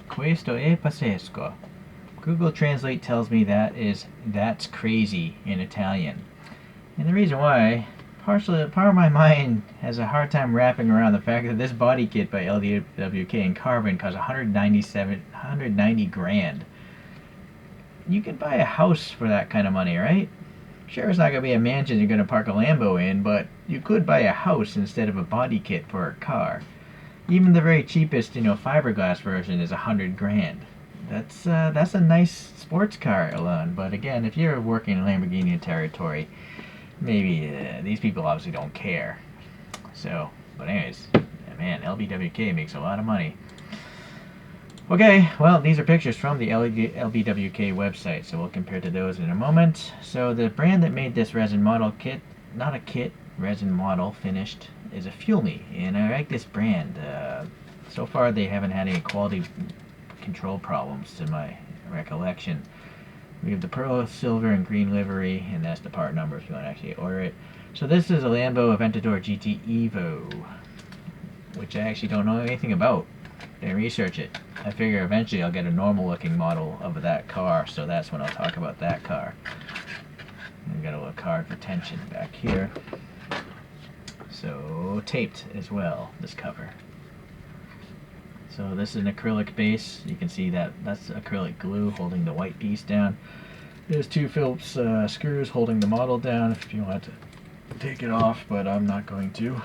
Questo è pazzesco. Google Translate tells me that's crazy in Italian. And the reason why, partially, part of my mind has a hard time wrapping around the fact that this body kit by LBWK in carbon costs 190 grand. You can buy a house for that kind of money, right? Sure, it's not going to be a mansion you're going to park a Lambo in, but you could buy a house instead of a body kit for a car. Even the very cheapest, fiberglass version is 100 grand. That's a nice sports car alone. But again, if you're working in Lamborghini territory, maybe these people obviously don't care. So, but anyways, man, LBWK makes a lot of money. Okay, well, these are pictures from the LBWK website, so we'll compare to those in a moment. So the brand that made this resin model kit, not a kit, resin model finished, is a Fuelme, and I like this brand. So far they haven't had any quality control problems to my recollection. We have the pearl, silver, and green livery, and that's the part number if you want to actually order it. So this is a Lambo Aventador GT Evo, which I actually don't know anything about. Didn't research it. I figure eventually I'll get a normal looking model of that car, so that's when I'll talk about that car. We've got a little card for tension back here. So taped as well, this cover. So this is an acrylic base. You can see that's acrylic glue holding the white piece down. There's two Phillips screws holding the model down if you want to take it off, but I'm not going to.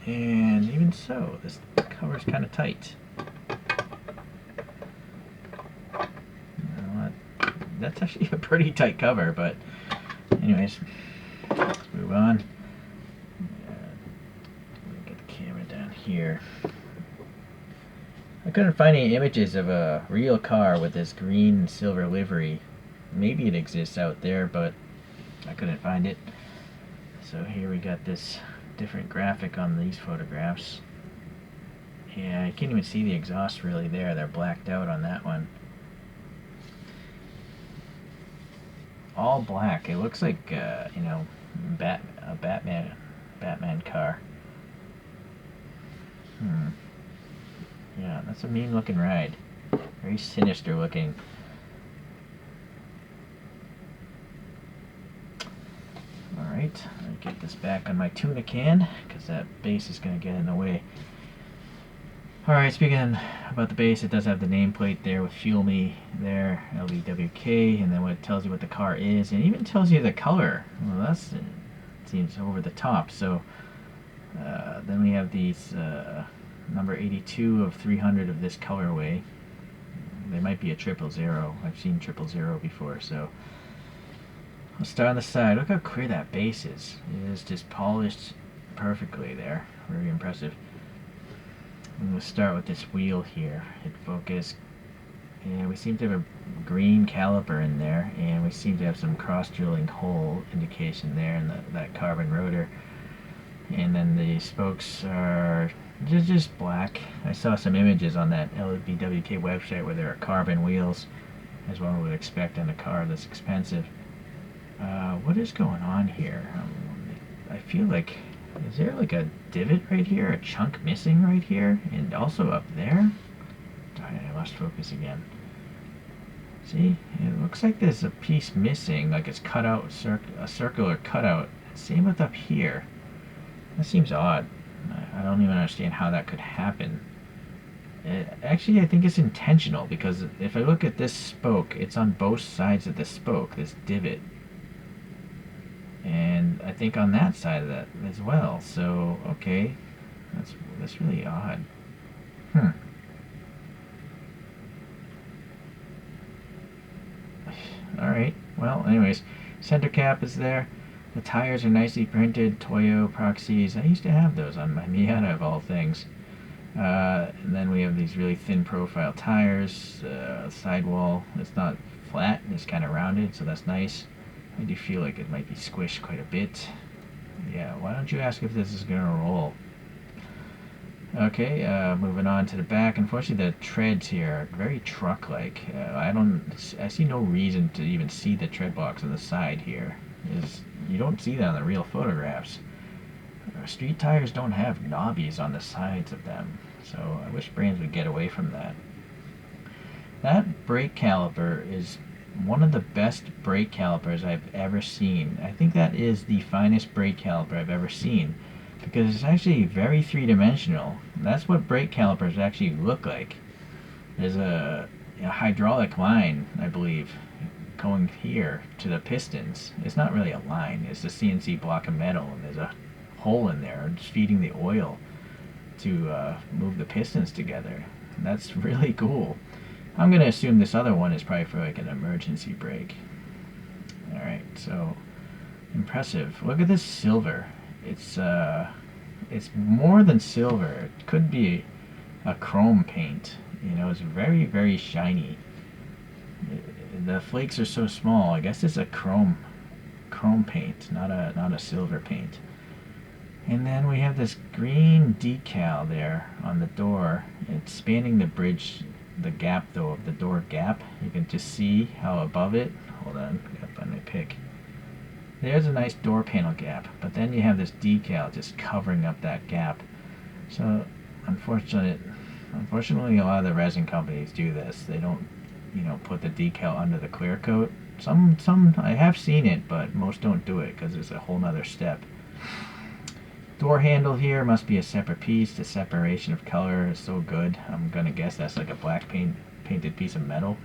And even so, this cover's kind of tight. That's actually a pretty tight cover, but anyways, let's move on. Get the camera down here. I couldn't find any images of a real car with this green and silver livery. Maybe it exists out there, but I couldn't find it. So here we got this different graphic on these photographs. Yeah, I can't even see the exhaust really there. They're blacked out on that one. All black. It looks like a Batman car. Yeah, that's a mean looking ride. Very sinister looking. Alright, let me get this back on my tuna can, because that base is going to get in the way. Alright, speaking about the base, it does have the nameplate there with Fuelme there, LBWK, and then it tells you what the car is, and it even tells you the color. Well, that seems over the top. So then we have these number 82 of 300 of this colorway. There might be a 000. I've seen 000 before, so I'll start on the side. Look how clear that base is. It is just polished perfectly there. Very impressive. And we'll start with this wheel here. Hit focus. And we seem to have a green caliper in there, and we seem to have some cross-drilling hole indication there in that carbon rotor. And then the spokes are just black. I saw some images on that LBWK website where there are carbon wheels, as one would expect in a car that's expensive. What is going on here? I feel like, is there like a divot right here, a chunk missing right here, and also up there? Darn it, I lost focus again. See, it looks like there's a piece missing, like it's cut out, a circular cutout. Same with up here. That seems odd. I don't even understand how that could happen. Actually, I think it's intentional, because if I look at this spoke, it's on both sides of the spoke, this divot. And I think on that side of that as well. So, okay, that's really odd. Alright, well, anyways, center cap is there. The tires are nicely printed, Toyo Proxies. I used to have those on my Miata of all things. And then we have these really thin profile tires. Sidewall, it's not flat, it's kind of rounded, so that's nice. I do feel like it might be squished quite a bit. Yeah, why don't you ask if this is going to roll? Okay, moving on to the back. Unfortunately, the treads here are very truck-like. I see no reason to even see the tread box on the side here. You don't see that on the real photographs. Street tires don't have knobbies on the sides of them, so I wish brands would get away from that. That brake caliper is one of the best brake calipers I've ever seen. I think that is the finest brake caliper I've ever seen because it's actually very three-dimensional. That's what brake calipers actually look like. There's a hydraulic line, I believe, going here to the pistons. It's not really a line, it's a CNC block of metal, and there's a hole in there just feeding the oil to move the pistons together. That's really cool. I'm going to assume this other one is probably for like an emergency brake. Alright, so impressive. Look at this silver. It's more than silver. It could be a chrome paint. You know, it's very, very shiny. The flakes are so small. I guess it's a chrome paint, not a silver paint. And then we have this green decal there on the door. It's spanning the bridge, the gap though of the door gap. You can just see how above it. Hold on, I gotta find my pick. There's a nice door panel gap, but then you have this decal just covering up that gap. So unfortunately, a lot of the resin companies do this. They don't, put the decal under the clear coat. Some I have seen it, but most don't do it because it's a whole nother step. Door handle here must be a separate piece. The separation of color is so good. I'm gonna guess that's like a black painted piece of metal.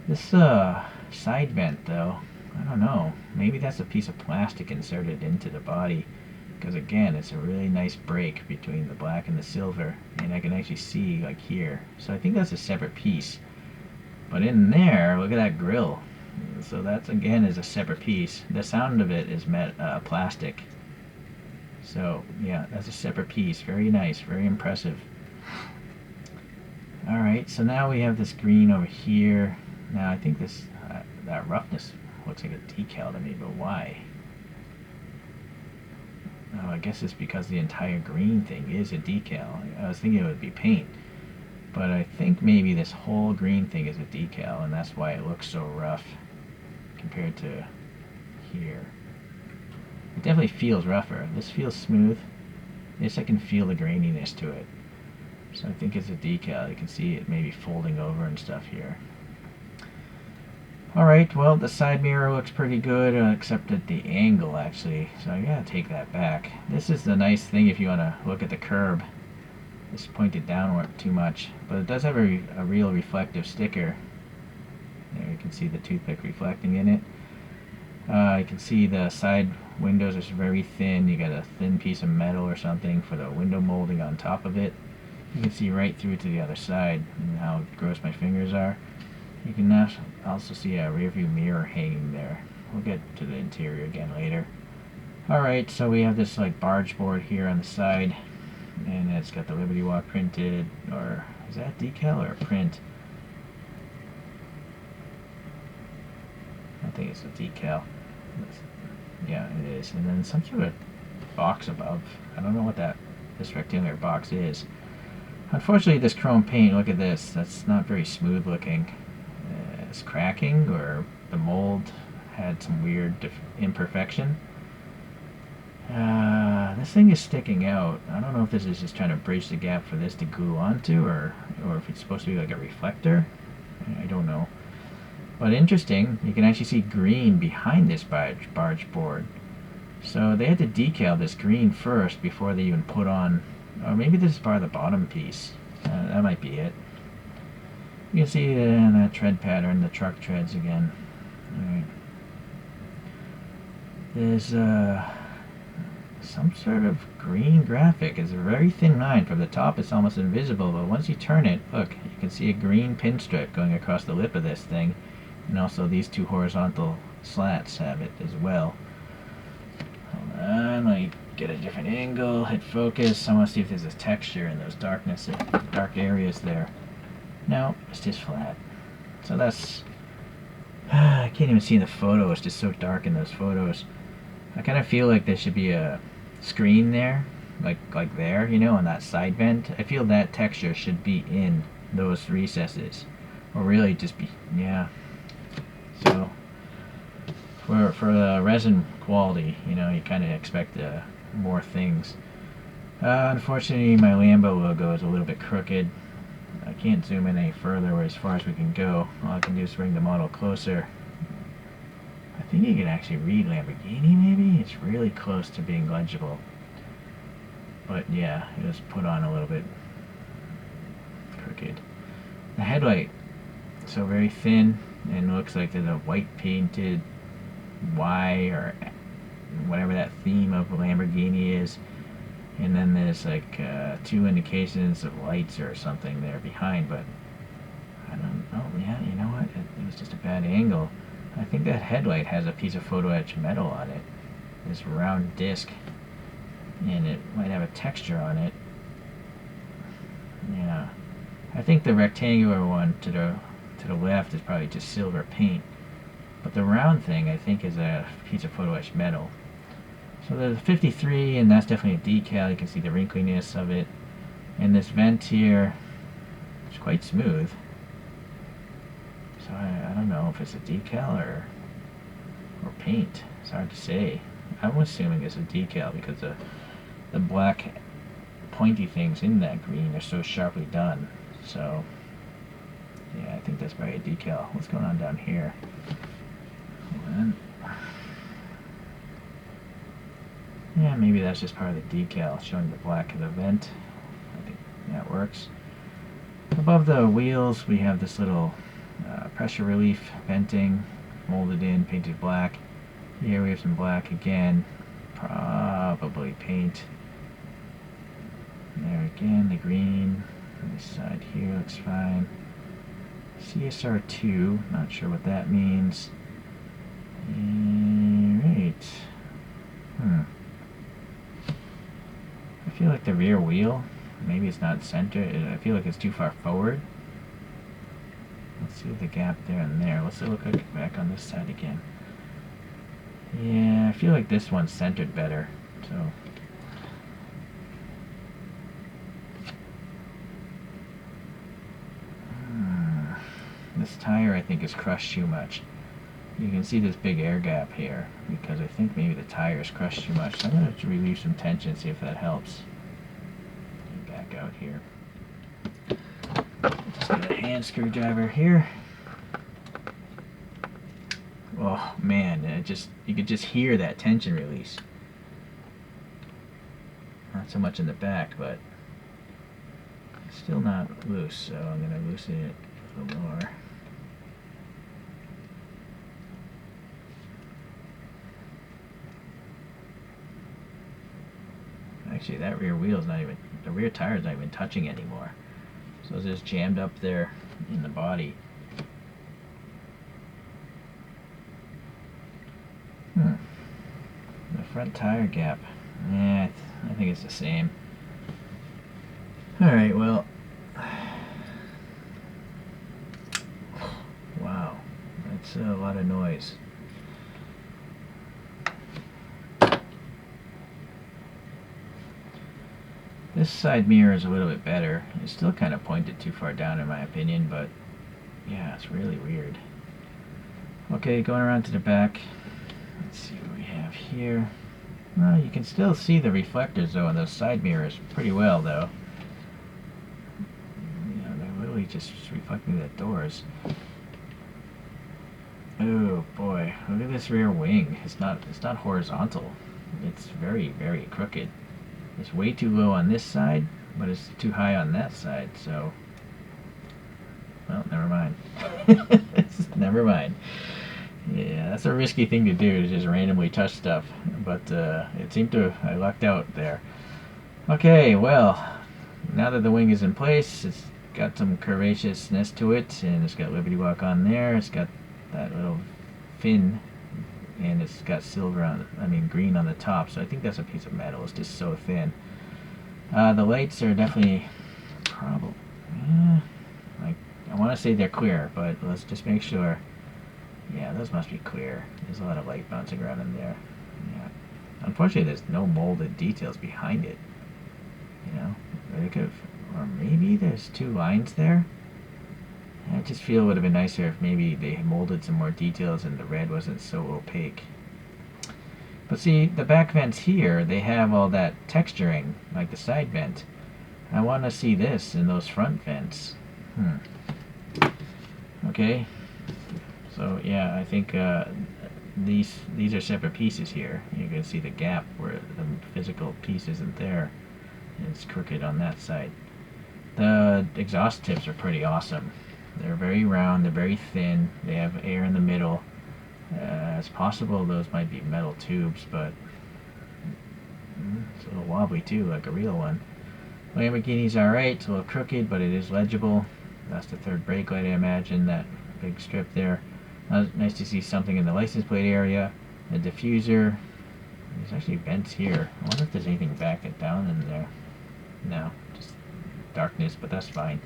This side vent though, I don't know. Maybe that's a piece of plastic inserted into the body. Because again, it's a really nice break between the black and the silver, and I can actually see like here. So I think that's a separate piece. But in there, look at that grill. So that's again is a separate piece. The sound of it is plastic. So yeah, that's a separate piece. Very nice, very impressive. All right, so now we have this green over here. Now I think this that roughness looks like a decal to me, but why? Oh, I guess it's because the entire green thing is a decal. I was thinking it would be paint, but I think maybe this whole green thing is a decal, and that's why it looks so rough compared to here. It definitely feels rougher. This feels smooth. This I can feel the graininess to it. So I think it's a decal. You can see it maybe folding over and stuff here. Alright, well, the side mirror looks pretty good, except at the angle, actually. So I gotta take that back. This is the nice thing if you want to look at the curb. It's pointed downward too much. But it does have a real reflective sticker. There you can see the toothpick reflecting in it. You can see the side windows are very thin. You got a thin piece of metal or something for the window molding on top of it. You can see right through to the other side and how gross my fingers are. You can now also see a rear view mirror hanging there. We'll get to the interior again later. Alright, so we have this like barge board here on the side, and it's got the LBWK printed, or is that decal or a print? I think it's a decal. Yeah, it is. And then some sort of box above. I don't know what this rectangular box is. Unfortunately, this chrome paint, look at this, that's not very smooth looking. It's cracking, or the mold had some weird imperfection. This thing is sticking out. I don't know if this is just trying to bridge the gap for this to glue onto, or if it's supposed to be like a reflector. I don't know. But interesting, you can actually see green behind this barge board. So they had to decal this green first before they even put on, or maybe this is part of the bottom piece. That might be it. You can see that tread pattern, the truck treads again. Alright. There's some sort of green graphic. It's a very thin line. From the top it's almost invisible, but once you turn it, look, you can see a green pinstripe going across the lip of this thing. And also these two horizontal slats have it as well. Hold on, let me get a different angle, hit focus. I want to see if there's a texture in those dark areas there. No, it's just flat. So that's... I can't even see the photo. It's just so dark in those photos. I kind of feel like there should be a screen there, like there, on that side vent. I feel that texture should be in those recesses, or really just be, yeah. So for the resin quality, you kind of expect more things. Unfortunately, my Lambo logo is a little bit crooked. I can't zoom in any further or as far as we can go. All I can do is bring the model closer. I think you can actually read Lamborghini, maybe? It's really close to being legible. But yeah, it was put on a little bit crooked. The headlight, so very thin, and looks like there's a white painted Y or whatever that theme of Lamborghini is. And then there's like 2 indications of lights or something there behind, but I don't know. Yeah, you know what? It was just a bad angle. I think that headlight has a piece of photo etch metal on it. This round disc, and it might have a texture on it. Yeah, I think the rectangular one to the left is probably just silver paint, but the round thing I think is a piece of photo etch metal. So there's a 53, and that's definitely a decal. You can see the wrinkliness of it, and this vent here is quite smooth. So I don't know if it's a decal or paint. It's hard to say. I'm assuming it's a decal because the black pointy things in that green are so sharply done. So yeah, I think that's probably a decal. What's going on down here? Hold on. Yeah, maybe that's just part of the decal showing the black of the vent. I think that works. Above the wheels we have this little pressure relief venting, molded in, painted black. Here we have some black again, probably paint. There again, the green on this side here looks fine. CSR2, not sure what that means. Alright. I feel like the rear wheel, maybe it's not centered. I feel like it's too far forward. Let's see the gap there and there. What's it look like back on this side again? Yeah, I feel like this one's centered better. So this tire I think is crushed too much. You can see this big air gap here because I think maybe the tire is crushed too much. So I'm going to relieve some tension, see if that helps. Back out here. Just get a hand screwdriver here. Oh man, you could just hear that tension release. Not so much in the back, but it's still not loose, so I'm going to loosen it a little more. Actually, that rear wheel is not even, the rear tire is not even touching anymore. So it's just jammed up there in the body. The front tire gap, yeah, I think it's the same. Alright, well, wow, that's a lot of noise. This side mirror is a little bit better. It's still kind of pointed too far down in my opinion, but yeah, it's really weird. Okay, going around to the back. Let's see what we have here. Well, you can still see the reflectors though on those side mirrors pretty well though. You know, they're literally just reflecting the doors. Oh boy, look at this rear wing. It's not horizontal. It's very, very crooked. It's way too low on this side, but it's too high on that side, so well, never mind. Never mind. Yeah, that's a risky thing to do, to just randomly touch stuff. But it seemed to, I lucked out there. Okay, well, now that the wing is in place, it's got some curvaceousness to it, and it's got LBWK on there. It's got that little fin, and it's got silver on, green on the top. So I think that's a piece of metal. It's just so thin. The lights are definitely probably, I want to say they're clear, but let's just make sure. Yeah, those must be clear. There's a lot of light bouncing around in there. Yeah. Unfortunately, there's no molded details behind it. You know, they could have, or maybe there's 2 lines there. I just feel it would have been nicer if maybe they molded some more details and the red wasn't so opaque. But see, the back vents here, they have all that texturing, like the side vent. I want to see this in those front vents. Okay. So yeah, I think these are separate pieces here. You can see the gap where the physical piece isn't there. It's crooked on that side. The exhaust tips are pretty awesome. They're very round, they're very thin, they have air in the middle. It's possible those might be metal tubes, but it's a little wobbly too, like a real one. Lamborghini's alright, it's a little crooked, but it is legible. That's the third brake light, I imagine, that big strip there. Nice to see something in the license plate area. The diffuser. There's actually vents here. I wonder if there's anything back and down in there. No, just darkness, but that's fine.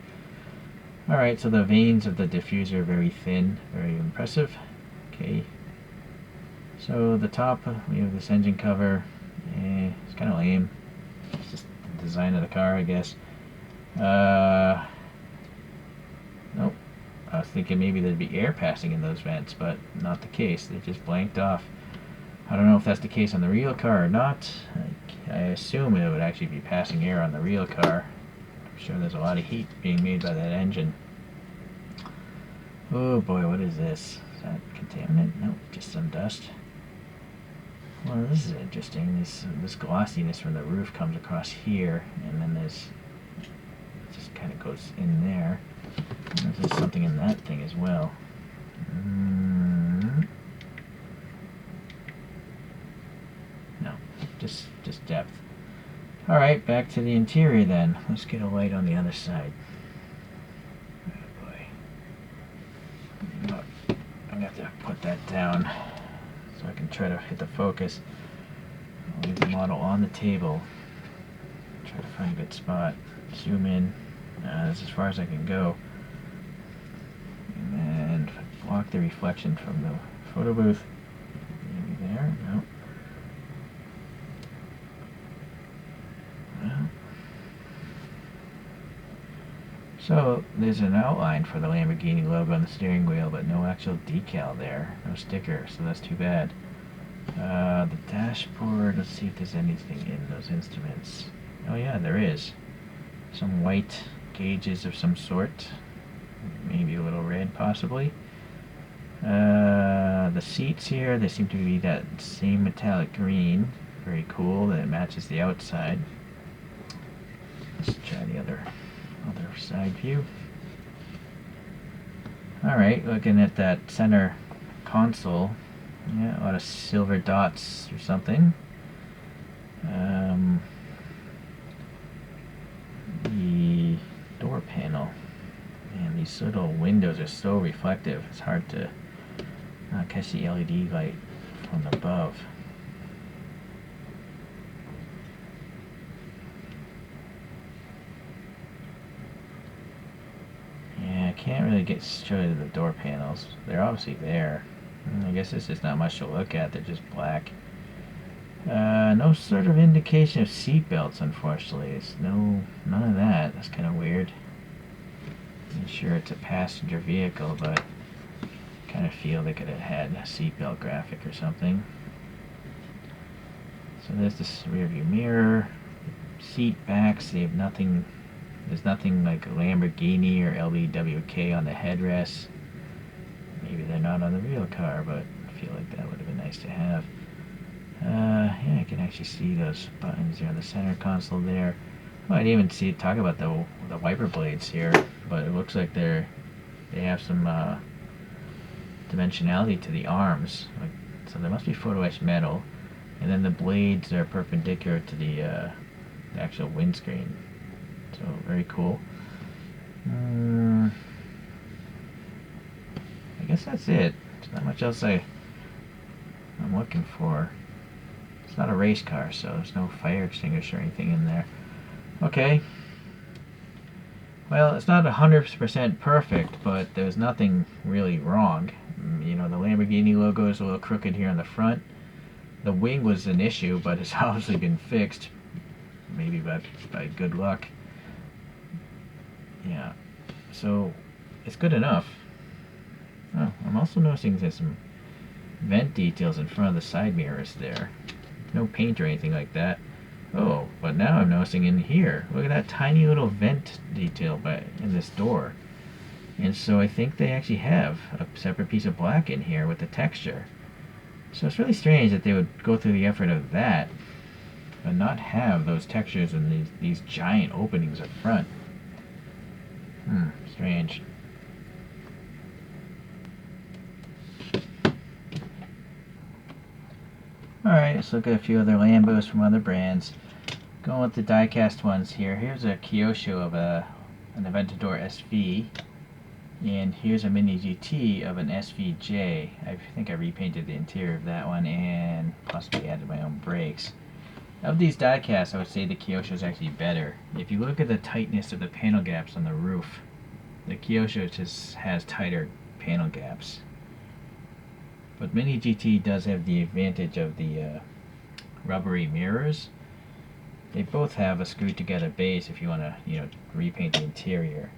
Alright, so the vanes of the diffuser are very thin, very impressive. Okay. So the top, we have this engine cover. It's kind of lame. It's just the design of the car, I guess. Nope. I was thinking maybe there'd be air passing in those vents, but not the case. They're just blanked off. I don't know if that's the case on the real car or not. I assume it would actually be passing air on the real car. I'm sure there's a lot of heat being made by that engine. Oh boy, what is this? Is that contaminant? Nope, just some dust. Well, this is interesting. This glossiness from the roof comes across here, and then it just kind of goes in there. I wonder if there's something in that thing as well. No, just depth. Alright, back to the interior then. Let's get a light on the other side. Oh boy. I'm going to have to put that down so I can try to hit the focus. I'll leave the model on the table. Try to find a good spot. Zoom in. That's as far as I can go. And block the reflection from the photo booth. Maybe there? No. Well. So there's an outline for the Lamborghini logo on the steering wheel, but no actual decal there. No sticker, so that's too bad. The dashboard, let's see if there's anything in those instruments. Oh yeah, there is. Some white gauges of some sort. Maybe a little red, possibly. The seats here, they seem to be that same metallic green. Very cool, that it matches the outside. Let's try the other side view. Alright, looking at that center console. Yeah, a lot of silver dots or something. The door panel. Man, these little windows are so reflective. It's hard to catch the LED light from above. Yeah, I can't really show you the door panels. They're obviously there. I guess there's just not much to look at. They're just black. No sort of indication of seat belts, unfortunately. It's none of that. That's kind of weird. I'm sure it's a passenger vehicle, but I kind of feel they could have had a seatbelt graphic or something. So there's this rear view mirror. Seat backs, they have nothing. There's nothing like a Lamborghini or LBWK on the headrest. Maybe they're not on the real car, but I feel like that would have been nice to have. Yeah, I can actually see those buttons there on the center console there. Well, I didn't even talk about the wiper blades here, but it looks like they have some dimensionality to the arms. So they must be photo etched metal, and then the blades are perpendicular to the actual windscreen. So very cool. I guess that's it. There's not much else I'm looking for. It's not a race car, so there's no fire extinguisher or anything in there. Okay. Well, it's not 100% perfect, but there's nothing really wrong. You know, the Lamborghini logo is a little crooked here on the front. The wing was an issue, but it's obviously been fixed. Maybe by good luck. Yeah. So, it's good enough. Oh, I'm also noticing there's some vent details in front of the side mirrors there. No paint or anything like that. Oh, but now I'm noticing in here, look at that tiny little vent detail in this door. And so I think they actually have a separate piece of black in here with the texture. So it's really strange that they would go through the effort of that, but not have those textures and these giant openings up front. Strange. Alright, let's look at a few other Lambos from other brands. Going with the die-cast ones here. Here's a Kyosho of an Aventador SV. And here's a Mini GT of an SVJ. I think I repainted the interior of that one and possibly added my own brakes. Of these die-casts, I would say the Kyosho is actually better. If you look at the tightness of the panel gaps on the roof, the Kyosho just has tighter panel gaps. But Mini GT does have the advantage of the rubbery mirrors. They both have a screwed together base if you want to, repaint the interior.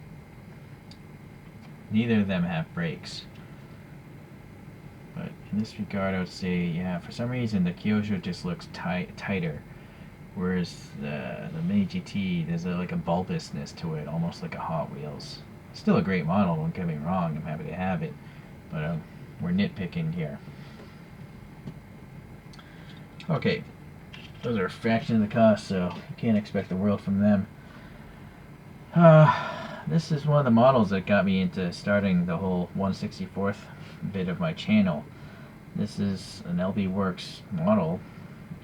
Neither of them have brakes. But in this regard, I would say, yeah, for some reason the Kyosho just looks tighter. Whereas the Mini GT, there's like a bulbousness to it, almost like a Hot Wheels. Still a great model, don't get me wrong, I'm happy to have it. But we're nitpicking here. Okay, those are a fraction of the cost, so you can't expect the world from them. This is one of the models that got me into starting the whole 1/64th bit of my channel. This is an LB Works model,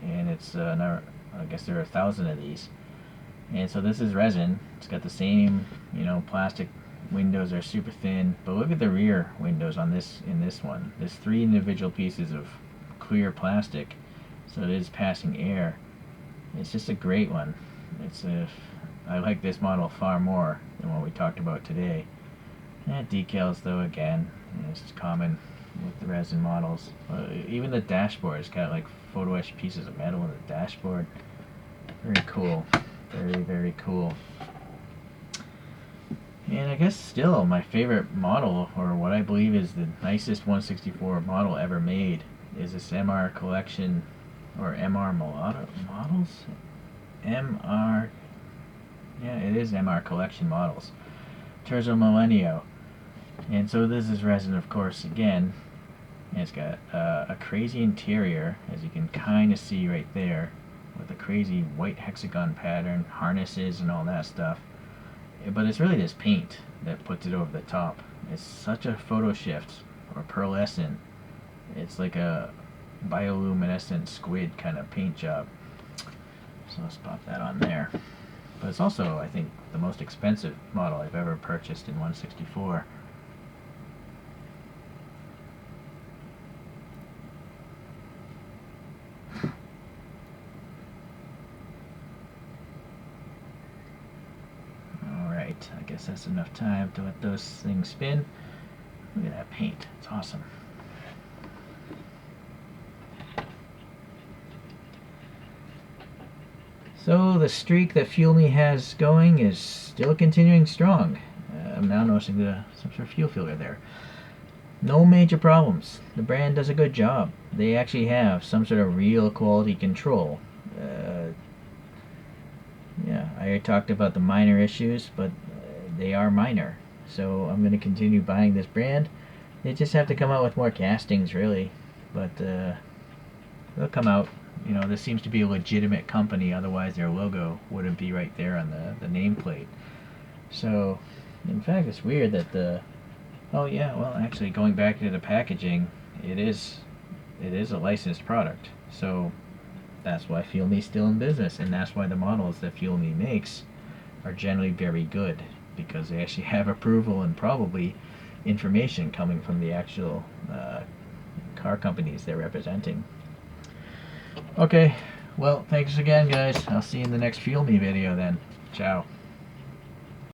and it's I guess there are 1,000 of these. And so this is resin. It's got the same, plastic windows are super thin, but look at the rear windows on this. In this one, there's 3 individual pieces of clear plastic, so it is passing air. It's just a great one. I like this model far more than what we talked about today. Decals, though, again, it's common with the resin models. Even the dashboard has got like photo etched pieces of metal in the dashboard. Very cool. Very, very cool. And I guess still my favorite model, or what I believe is the nicest 1/64 model ever made, is this MR collection, or MR models? MR, yeah, it is MR collection models. Terzo Millennio. And so this is resin, of course, again. And it's got a crazy interior, as you can kind of see right there, with a crazy white hexagon pattern, harnesses and all that stuff. But it's really this paint that puts it over the top. It's such a photo shift, or pearlescent. It's like a bioluminescent squid kind of paint job. So let's pop that on there. But it's also, I think, the most expensive model I've ever purchased in 1/64. Alright, I guess that's enough time to let those things spin. Look at that paint, it's awesome. So the streak that Fuelme has going is still continuing strong. I'm now noticing some sort of fuel filler there. No major problems. The brand does a good job. They actually have some sort of real quality control. Yeah, I already talked about the minor issues, but they are minor. So I'm going to continue buying this brand. They just have to come out with more castings, really. But they'll come out. This seems to be a legitimate company, otherwise their logo wouldn't be right there on the nameplate. So, in fact, it's weird that oh yeah, well, actually, going back to the packaging, it is a licensed product. So that's why Fuelme's still in business, and that's why the models that Fuelme makes are generally very good, because they actually have approval and probably information coming from the actual car companies they're representing. Okay, well, thanks again, guys. I'll see you in the next Fuelme video then. Ciao.